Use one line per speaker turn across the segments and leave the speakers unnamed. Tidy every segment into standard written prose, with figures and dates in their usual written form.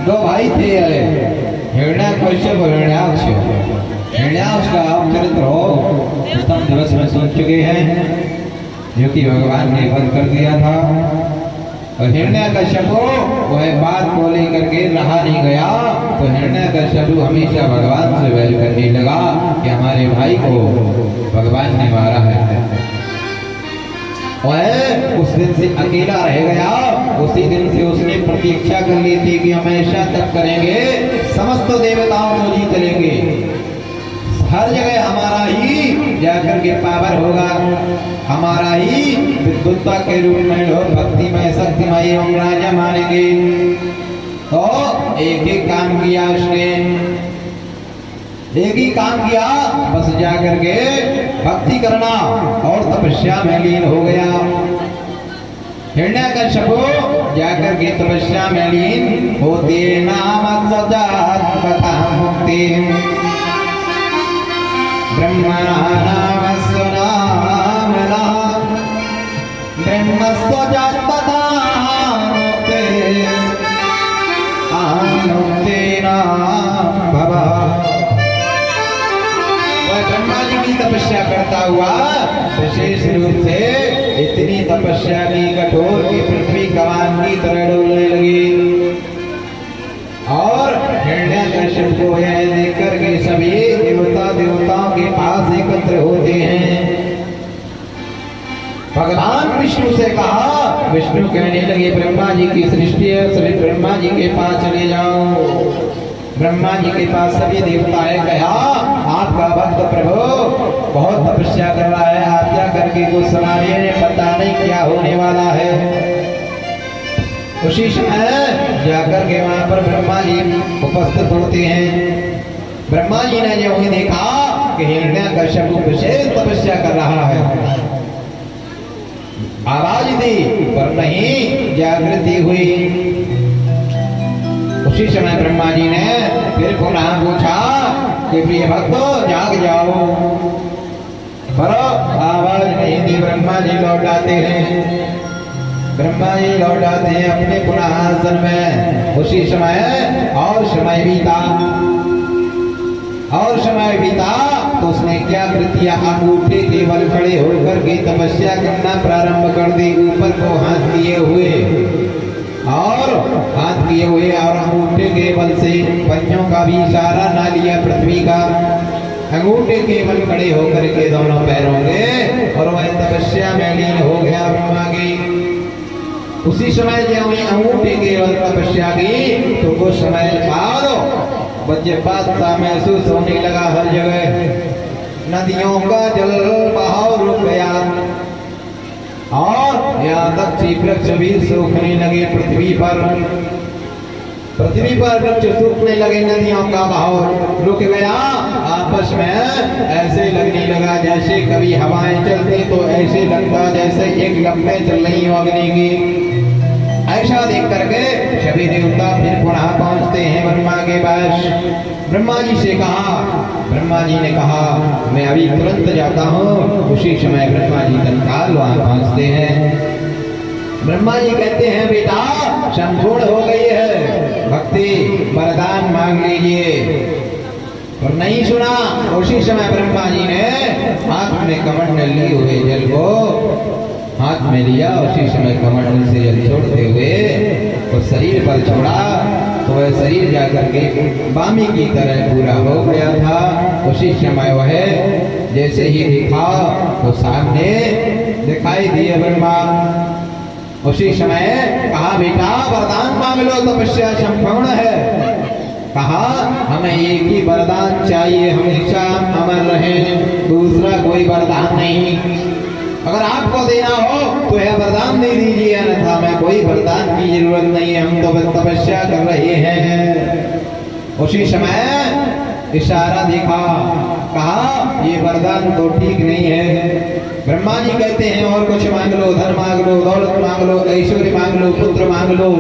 दो भाई थे हिरण्याकश्यप और हिरण्याक्ष। हिरण्याक्ष का आप चरित्र हो प्रथम दिवस में सुन चुके हैं, जो कि भगवान ने वध कर दिया था। और हिरण्याकश्यप वह बात को लेकर के रहा नहीं गया, तो हिरण्याकश्यप हमेशा भगवान से वैर करने लगा कि हमारे भाई को भगवान ने मारा है। वह उस दिन से अकेला रह गया। उसी दिन से उसने प्रतीक्षा कर ली थी कि हमेशा तप करेंगे, समस्त देवताओं को जीत लेंगे, हर जगह हमारा ही जाकर के पावर होगा, हमारा ही विद्वत्ता के रूप में लोग भक्तिमय शक्तिमय एवं राजा मानेंगे। तो एक ही काम किया उसने, एक ही काम किया, बस जाकर के भक्ति करना और तपस्या में लीन हो गया। हिरण्याकश्यप जाकर के तपस्या में लीन होते नाम सजात कथा मुक्ति ब्रह्मणा नामस्य नामना ब्रह्मस्य जात कथा मुक्ति आमुक्ति नाम भवा। ब्रह्मा जी की तपस्या करता हुआ विशेष रूप से इतनी तपस्या की कठोर की पृथ्वी कमान की तरह डोलने लगी। और हिरण्याकश्यप को यह देख करके सभी देवताओं के पास एकत्र होते हैं। भगवान विष्णु से कहा, विष्णु कहने लगे ब्रह्मा जी की सृष्टि है, सभी ब्रह्मा जी के पास चले जाओ। ब्रह्मा जी के पास सभी देवताएं कहा, आपका भक्त प्रभु बहुत तपस्या कर रहा है, आज्ञा करके कुछ सुनाइए, पता नहीं क्या होने वाला है। उसी समय जाकर के वहां पर ब्रह्मा जी उपस्थित होते हैं। ब्रह्मा जी ने जब उन्हें देखा कि हिरण्याकश्यप विशेष तपस्या कर रहा है, आवाज दी पर नहीं जागृति हुई। उसी समय ब्रह्मा जी ने फिर पुनः पूछा कि प्रिय भक्तो जाग जाओ, पर आवाज नहीं दी। ब्रह्मा जी लौट आते हैं, ब्रह्मा जी लौट आते हैं अपने पुनः आसन में। उसी समय और समय बीता, और समय बीता तो उसने क्या कृतिया अंगूठे के बल खड़े होकर के तपस्या करना प्रारंभ कर दी, ऊपर को हाथ किए हुए और हाथ किए हुए और अंगूठे के बल से पंजों का भी इशारा ना लिया पृथ्वी का, अंगूठे के बल खड़े होकर के दोनों पैरों के और वह तपस्या में लीन हो गया ब्रह्मा की। उसी समय जब अंगूठे के बल तपस्या की तो कुछ समय बाद वज्रपात सा महसूस होने लगा हर जगह, नदियों का जल बहाव रुक गया और यहाँ तक कि वृक्ष भी सूखने लगे। पृथ्वी पर वृक्ष सूखने लगे, नदियों का बहाव रुक गया। आपस में ऐसे लगने लगा जैसे कभी हवाएं चलती तो ऐसे लगता जैसे एक लपटें चल रही हो अग्नि की। ऐसा देख करके सभी देवता फिर पुनः पहुंचते हैं ब्रह्मा के पास। ब्रह्मा जी से कहा, ब्रह्मा जी ने कहा मैं अभी तुरंत जाता हूँ। उसी समय ब्रह्मा जी तत्काल वहां पहुंचते हैं। ब्रह्मा जी कहते हैं बेटा संपूर्ण हो गई है भक्ति, वरदान मांग लीजिए। और नहीं सुना। उसी समय ब्रह्मा जी ने हाथ में कमंडल लिए हुए जल को हाथ में लिया। उसी समय कमंडल से जल छोड़ते हुए तो शरीर पर छोड़ा तो वह शरीर जाकर के बामी की तरह पूरा हो गया था। उसी समय वह जैसे ही देखा तो सामने दिखाई दिए ब्रह्मा। उसी समय कहा बेटा वरदान मांग लो, तपस्या संपूर्ण है। कहा हमें एक ही वरदान चाहिए, हमेशा अमर रहे, दूसरा कोई वरदान नहीं। अगर आपको देना हो तो यह वरदान दे दीजिए, अन्यथा मैं कोई वरदान की जरूरत नहीं है, हम तो बस तपस्या कर रहे हैं। उसी समय इशारा देखा, कहा ये वरदान तो ठीक नहीं है। ब्रह्मा जी कहते हैं और कुछ मांग लो, धन मांग लो, दौलत मांग लो, ऐश्वर्य मांग लो, पुत्र मांग लो,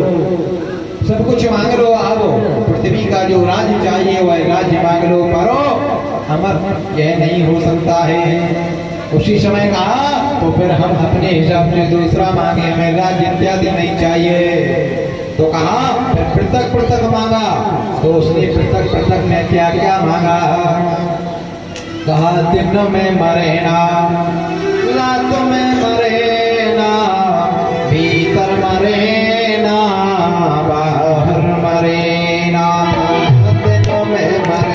सब कुछ मांग लो, आओ पृथ्वी का जो राज्य चाहिए वह राज्य मांग लो, पर अमर यह नहीं हो सकता है। उसी समय कहा तो फिर हम अपने हिसाब से दूसरा मांगे, हमें राज्य इत्यादि नहीं चाहिए। तो कहा फिर पृथक पृथक मांगा, तो उसने पृथक पृथक में क्या क्या मांगा। कहा दिन में मरे ना, रात में मरे ना, भीतर मरे ना, बाहर मरे ना, दिनों में मरे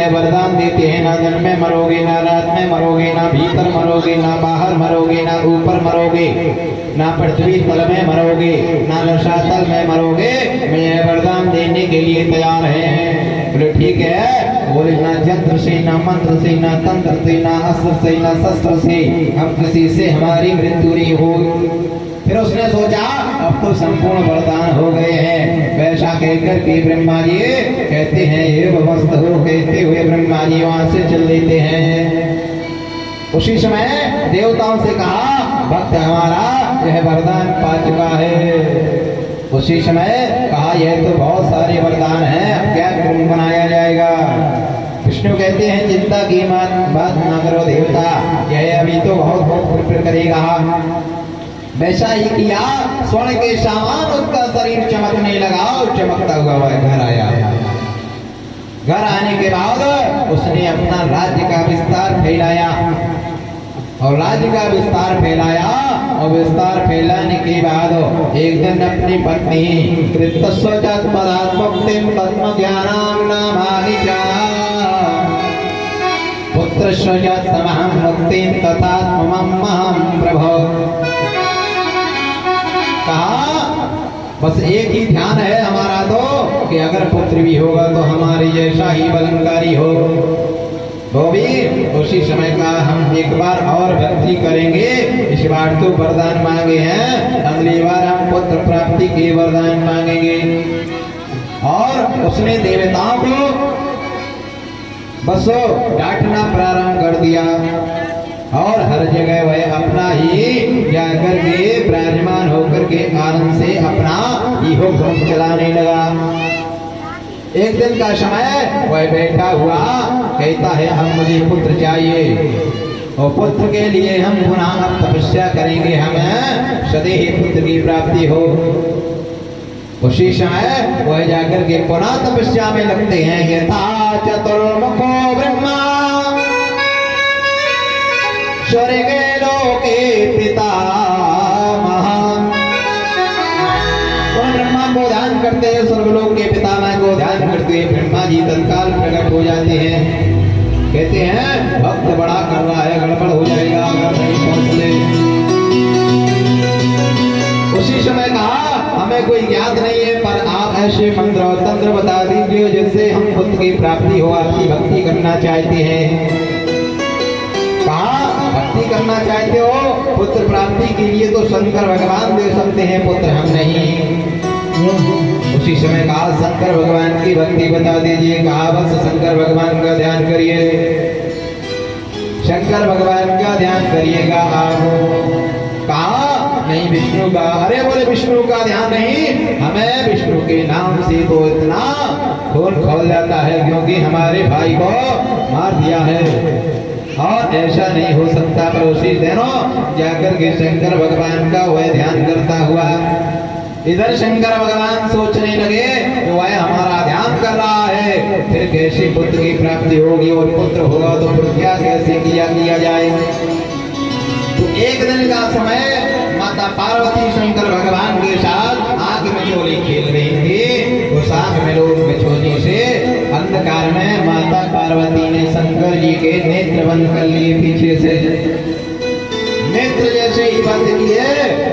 वरदान देते हैं, ना दिन में मरोगे, ना रात में मरोगे, ना भीतर मरोगे, ना बाहर मरोगे, ना ऊपर मरोगे, ना पृथ्वी तल में मरोगे, ना रसातल में मरोगे। मैं यह वरदान देने के लिए तैयार है। बोले ठीक है। बोले ना यंत्र से, ना मंत्र से, ना तंत्र से, ना अस्त्र से, ना शस्त्र से हम किसी से हमारी मृत्यु नहीं होगी। फिर उसने सोचा अब तो संपूर्ण वरदान हो गए हैं। वैसा कहकर के ब्रह्मा जी कहते हैं ये वस्त हो, कहते हुए ब्रह्मा जी वहां से चल देते हैं। उसी समय देवताओं से कहा भक्त हमारा यह वरदान पा चुका है। उसी समय कहा यह तो बहुत सारे वरदान हैं, अब क्या बनाया जाएगा। विष्णु कहते हैं चिंता की बात ना करो देवता, यह अभी तो बहुत फिक्र करेगा। वैसा ही किया, स्वर्ण के सामान उसका शरीर चमकने लगा और चमकता हुआ वह घर आया। घर आने के बाद उसने अपना राज्य का विस्तार फैलाया और राज्य का विस्तार फैलाया और विस्तार फैलाने के बाद एक दिन अपनी पत्नी कृतस्वजात पदात्मक्तिम पद्म ज्ञानाम नामानि च पुत्रस्वजात समहं मुक्तिं तथात्ममहं प्रभो। कहा बस एक ही ध्यान है हमारा तो कि अगर पुत्र भी होगा तो हमारे जैसा ही बलंकारी हो। वो भी उसी समय का हम एक बार और भक्ति करेंगे। इस बार तो वरदान मांगे हैं, अगली बार हम पुत्र प्राप्ति के वरदान मांगेंगे। और उसने देवताओं को बस डांटना प्रारंभ कर दिया और हर जगह वह अपना ही जाकर के विराजमान होकर के आनंद से अपना इहो भ्रम चलाने लगा। एक दिन का समय वह बैठा हुआ कहता है हम मुझे पुत्र चाहिए और पुत्र के लिए हम पुनः अब तपस्या करेंगे, हमें सदैव पुत्र की प्राप्ति हो। उसी समय वह जाकर के पुनः तपस्या में लगते हैं। यथा चतुर्मुखो ब्रह्मा स्वर्ग लोके पिता महान। ब्रह्मा को ध्यान करते हैं, स्वर्गलोक के पितामह को ध्यान करते हैं, ब्रह्मा जी तत्काल प्रकट हो जाते हैं। कहते हैं भक्त बड़ा कर रहा है, गड़बड़ हो जाएगा अगर नहीं पहुंचते। उसी समय कहा हमें कोई ज्ञात नहीं है, पर आप ऐसे मंत्र और तंत्र बता दीजिए जिससे हम पुत्र की प्राप्ति हो। आपकी भक्ति करना चाहते हैं। कहा भक्ति करना चाहते हो, पुत्र प्राप्ति के लिए तो शंकर भगवान दे सकते हैं, पुत्र हम नहीं। उसी समय कहा शंकर भगवान की भक्ति बता दीजिए। कहा बस शंकर भगवान का ध्यान करिए, शंकर भगवान का ध्यान करिएगा आप। कहा नहीं विष्णु का। अरे बोले विष्णु का ध्यान नहीं, हमें विष्णु के नाम से तो इतना खून खौल जाता है, क्योंकि हमारे भाई को मार दिया है और ऐसा नहीं हो सकता। पर उसी दिनों जाकर के शंकर भगवान का वह ध्यान करता हुआ इधर शंकर भगवान सोचने लगे कि वह हमारा ध्यान कर रहा है, फिर कैसे पुत्र की प्राप्ति होगी, और पुत्र होगा तो फिर क्या कैसे किया जाए। तो एक दिन का समय माता पार्वती शंकर भगवान के साथ आग मिचोली खेल रही थी। उस आग मिचोली से अंधकार में माता पार्वती ने शंकर जी के नेत्र बंद कर लिए पीछे से। नेत्र जैसे ही बंद किए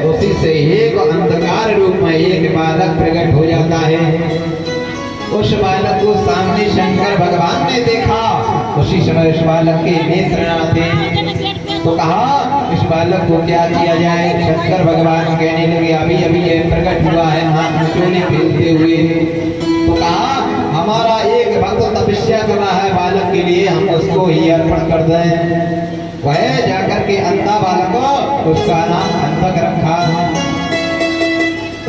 उसी से एक अंधकार रूप में एक बालक प्रकट हो जाता है। उस बालक को सामने शंकर भगवान ने देखा। उसी समय उस बालक के नेत्र न थे, तो कहा इस बालक को क्या किया जाए। शंकर भगवान कहने लगे अभी अभी ये प्रकट हुआ है हाथ मिचोले खेलते हुए। तो कहा हमारा एक भक्त तपस्या कर रहा है बालक के लिए, हम उसको ही अर्पण कर दें। वह जाकर के अंधा बालक, उसका नाम अंधक रखा।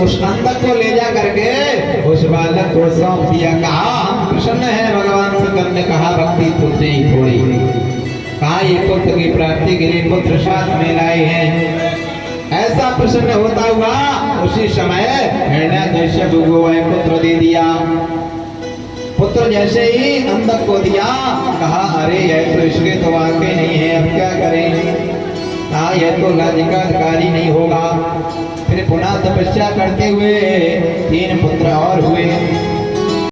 उस अंधक को ले जा करके उस बालक को सौंप दिया। कहा हम प्रसन्न है भगवान शंकर ने कहा भक्ति तुझसे ही थोड़ी। कहा ये पुत्र की प्राप्ति के लिए पुत्र साथ में लाए हैं। ऐसा प्रसन्न होता हुआ उसी समय हिरण्याकश्यप को वह पुत्र दे दिया। पुत्र जैसे ही अंधक को दिया, कहा अरे यह तो इसके तो वाकई नहीं है, अब क्या करें। कहा यह तो राज्य का अधिकारी नहीं होगा। फिर पुनः तपस्या करते हुए 3 पुत्र और हुए।